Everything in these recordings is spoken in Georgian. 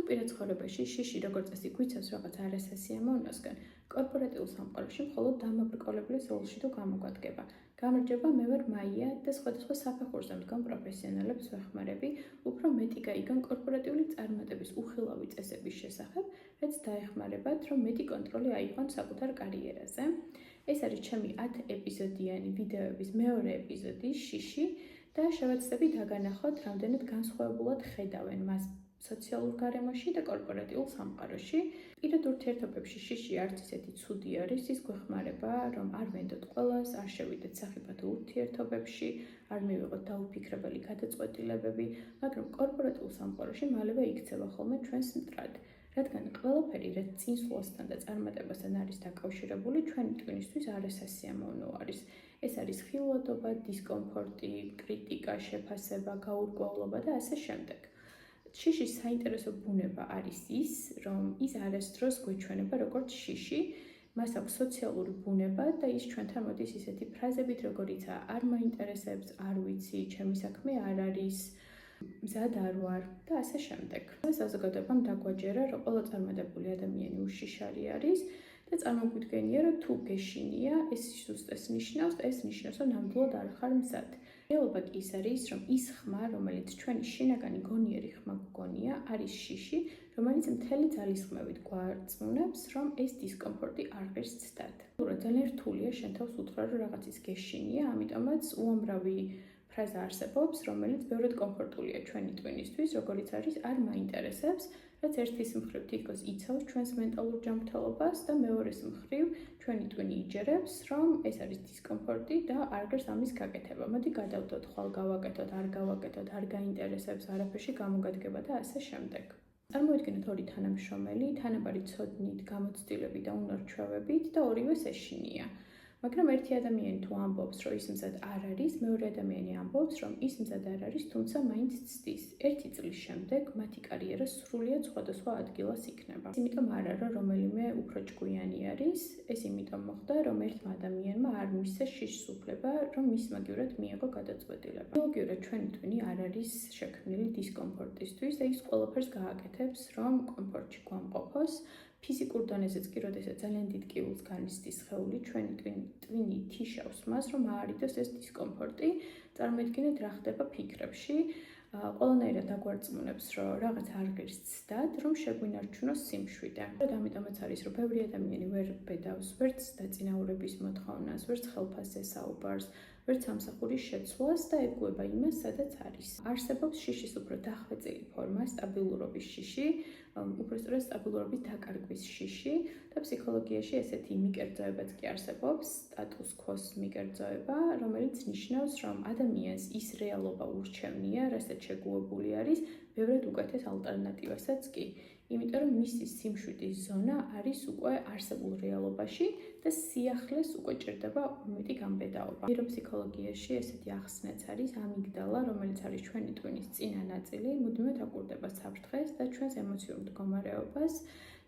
პირად ცხოვრებაში შიში როგორც წესი გვიცავს რაღაც არასასიამოვნოსგან, კორპორატიულ სამყაროში მხოლოდ დამაბრკოლebლის როლში თუ გამოგვადგება. გამარჯობა, მე ვარ მაია და სხვადასხვა საფეხურზე მდგომ პროფესიონალებს ვეხმარები, უფრო მეტი გაიგონ კორპორატიული წარმატების უხილავი წესების შესახებ, რაც დაეხმარებათ, რომ მეტი კონტროლი აიღონ საკუთარ კარიერაზე. ეს არის ჩემი 10 ეპიზოდიანი ვიდეოების მეორე ეპიზოდი შიში და შევეცდები დაგანახოთ, რამდენად განსხვავებულად ხედავენ მას სოციალურ გარემოში და კორპორატიულ სამყაროში. პირად ურთიერთობებში შიში არც ისეთი ცუდი არის, ის გვეხმარება, რომ არ ვენდოთ ყველას, არ შევიდეთ სახიფათო ურთიერთობებში, არ მივიღოთ დაუფიქრებელი გადაწყვეტილებები, მაგრამ კორპორატიულ სამყაროში მალევე იქცევა ხოლმე ჩვენს მტრად. რადგან ყველაფერი, რაც წინსვლასთან და წარმატებასთან არის დაკავშირებული, ჩვენი ტვინისთვის არასასიამოვნო არის. ეს არის ხილვადობა, დისკომფორტი, კრიტიკა, შეფასება, გაურკვევლობა და ასე შემდეგ. შიშის საინტერესო ბუნება არის ის, რომ ის არასდროს გვეჩვენება როგორც შიში, მას აქვს სოციალური ბუნება და ის ჩვენთან მოდის ისეთი ფრაზებით, როგორიცაა არ მაინტერესებს, არ ვიცი, ჩემი საქმე არ არის, მზად არ ვარ და ასე შემდეგ. საზოგადოებამ დაგვაჯერა, რომ ყველა წარმატებული ადამიანი უშიშარი არის და წარმოგვიდგენია, რომ თუ გეშინია, ეს სუსტეს ნიშნავს და ეს ნიშნავს, რომ ნამდვილად არ ხარ მზად. რეალობა კი ის არის, რომ ის ხმა, რომელიც ჩვენი შინაგანი გონიერი ხმა გვგონია, არის შიში, რომელიც მთელი ძალისხმევით გვარწმუნებს, რომ ეს დისკომფორტი არ ღირს ცდად. ძალიან რთულია შენ თავს უთხრა, რომ რაღაცის გეშინია, ამიტომაც უამრავი ფრაზა არსებობს, რომელიც ბევრად კომფორტულია ჩვენი ტვინისთვის, როგორიც არის არ მაინტერესებს, რაც ერთის მხრივ თითქოს იცავს ჩვენს მენტალურ ჯანმრთელობას და მეორეს მხრივ ჩვენი ტვინი იჯერებს, რომ ეს არის დისკომფორტი და არ ღირს ამის გაკეთება. მოდი გადავდოთ, ხვალ გავაკეთოთ, არ გავაკეთოთ, არ გაინტერესებს, არაფერში გამოგადგება და ასე შემდეგ. წარმოვიდგინოთ ორი თანამშრომელი, თანაბარი ცოდნით, გამოცდილებით და უნარ-ჩვევებით და ორივეს ეშინია. მაგრამ ერთი ადამიანი თუ ამბობს, რომ ის მზად არ არის, მეორე ადამიანი ამბობს, რომ ის მზად არ არის, თუმცა მაინც ცდის. ერთი წლის შემდეგ მათი კარიერა სრულიად სხვადასხვა ადგილას იქნება. იმიტომ არა, რომ რომელიმე უფრო ჭკვიანი არის, ეს იმიტომ მოხდა, რომ ერთმა ადამიანმა არ მისცეს შიშს უფლება, რომ მის მაგივრად მიიღო გადაწყვეტილება. ბიოლოგიურად ჩვენი ტვინი არ არის შექმნილი დისკომფორტისთვის და ის ყველაფერს გააკეთებს, რომ კომფორტში გვამყოფოს. ფიზიკურ დონეზეც კი, როდესაც ძალიან დიდ კიბულს განიცდის სხეული, ჩვენი ტვინი თიშავს მას, რომ აარიდოს ეს დისკომფორტი. წარმოიდგინეთ, რა ხდება ფიქრებში. ყველანაირად დაგვარწმუნებს, რომ რაღაც არ ღირს ცდად, რომ შეგვინარჩუნოს სიმშვიდე. ამიტომაც არის, რომ ბევრი ადამიანი ვერ ბედავს, ვერც დაწინაურების მოთხოვნას, ვერც ხელფასზე საუბარს, ვერც სამსახურის შეცვლას და ეგუება იმას, სადაც არის. არსებობს შიშის უფრო დახვეწილი ფორმა, სტაბილურობის შიში, უბრალოდ სტაბილურობის დაკარგვის შიში და ფსიქოლოგიაში ესეთი მიკერძოებაც კი არსებობს, სტატუს quo-ს მიკერძოება, რომელიც ნიშნავს, რომ ადამიანს ის რეალობა ურჩევნია, რასაც შეგუებული არის, ბევრად უკეთეს ალტერნატივასაც კი. იმიტომ რომ მისი სიმშვიდის ზონა არის უკვე არსებულ რეალობაში და სიახლეს უკვე ჭირდება მეტი გამბედაობა. ნეიროფსიქოლოგიაში ესეთი ახსნაც არის ამიგდალა, რომელიც არის ჩვენი ტვინის წინა ნაწილი, მუდმივად აკვირდება საფრთხეს და ჩვენს ემოციურ მდგომარეობას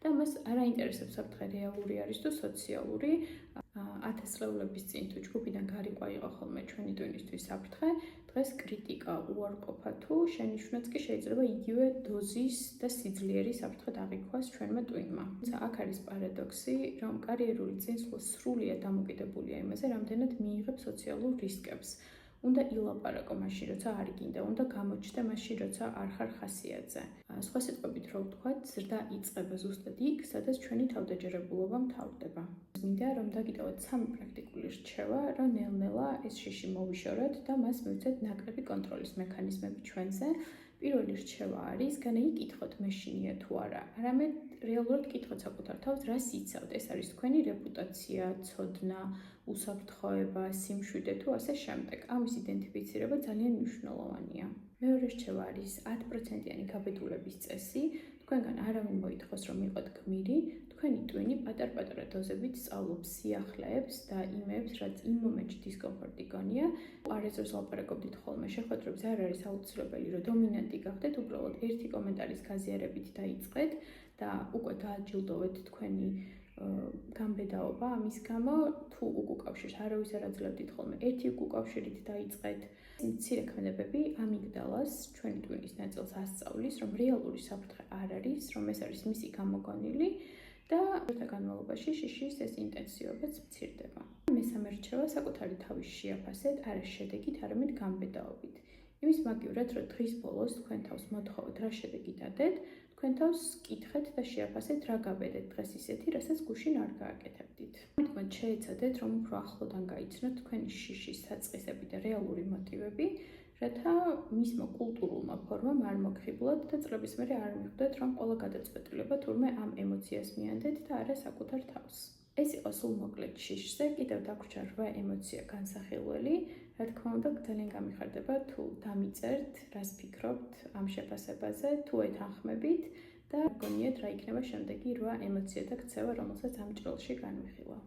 და მას არ აინტერესებს საფრთხე რეალური არის თუ სოციალური. 1000 წლების წინ თუ ჯგუფიდან გარიყვა იყო ხოლმე ჩვენი ტვინისთვის საფრთხე, დღეს კრიტიკა, უარყოფა თუ შენიშვნაც კი შეიძლება იგივე დოზის და სიძლიერის საფრთხე დაღიქواس ჩვენმა ტვინმა. თუმცა აქ არის პარადოქსი, რომ კარიერული წინსვლა სრულიად დამოკიდებულია იმაზე, რამდენად მიიღებ სოციალურ რისკებს. უნდა ილაპარაკო მაშინ, როცა არ გინდა, უნდა გამოჩნდე მაშინ, როცა არ ხარ ხასიათზე. სხვა სიტყვებით რო ვთქვათ, ზრდა იწყება ზუსტად იქ, სადაც ჩვენი თავდაჯერებულობა მთავრდება. მინდა რომ დაგიტოვოთ 3 პრაქტიკული რჩევა, რომ ნელ-ნელა ეს შიში მოვიშოროთ და მას მივცეთ ნაკლები კონტროლის მექანიზმები ჩვენზე. პირველი რჩევა არის, განაი კითხოთ მეშინია თუ არა, არამედ რეალურად კითხოთ საკუთარ თავს, რას იცავთ. ეს არის თქვენი რეპუტაცია, ცოდნა, უსაფრთხოება, სიმშვიდე თუ ასე შემდეგ. ამის იდენტიფიცირება ძალიან მნიშვნელოვანია. მეორე რჩევა არის 10%-იანი გაბედულების წესი. თქვენგან არავინ მოითხოვს, რომ იყოთ გმირი, თქვენი ტვინი პატარ-პატარა დოზებით სწავლობს სიახლეებს და იმებს, რაც იმ მომენტში დისკომფორტი გონია. არასდროს ლაპარაკობდით ხოლმე, შეხვედრებზე არ არის აუცილებელი, რომ დომინანტი გახდეთ, უბრალოდ ერთი კომენტარის გაზიარებით დაიწყეთ და უკვე დააჯილდოვეთ თქვენი გამბედაობა, ამის გამო თუ უკავშირს არავის არ აძლევდით ხოლმე, ერთი უკავშირით დაიწყეთ. მცირე ქმედებები ამიგდალას, ჩვენი ტვინის ნაწილს ასწავლის, რომ რეალური საფრთხე არ არის, რომ ეს არის მისი გამოგონილი და დროთა განმავლობაში შიშის ეს ინტენსივობაც მცირდება. მესამე რჩევა საკუთარი თავის შეაფასეთ, არა შედეგით, არამედ გამბედაობით. იმის მაგივრად, რომ დღის ბოლოს თქვენ თავს მოთხოვეთ, რა შედეგი დადეთ, თქვენ თავს კითხეთ და შეაფასეთ, რა გავედეთ დღეს ისეთი, რასაც გუშინ არ გააკეთებდით. თქვენ შეეცადეთ, რომ უფრო ახლოდან გაიცნოთ თქვენი შიშის საწყისები და რეალური მოტივები, რათა მისმა კულტურულმა ფორმამ არ მოგხიბლოთ და წლების მერე არ მიხვდეთ, რომ ყველა გადაწყვეტილება თურმე ამ ემოციას მიანდეთ და არა საკუთარ თავს. ეს იყო სულ მოკლედ შიშზე, კიდევ დაგვრჩა 8 ემოცია განსახილველი. რა თქმა უნდა, ძალიან გამიხარდება თუ დამიწერთ, რას ფიქრობთ ამ შეფასებაზე, თუ ეთანხმებით და გონიათ რა იქნება შემდეგი 8 ემოციათა ქცევა, რომელსაც ამ ჭრილში განვიხილავ.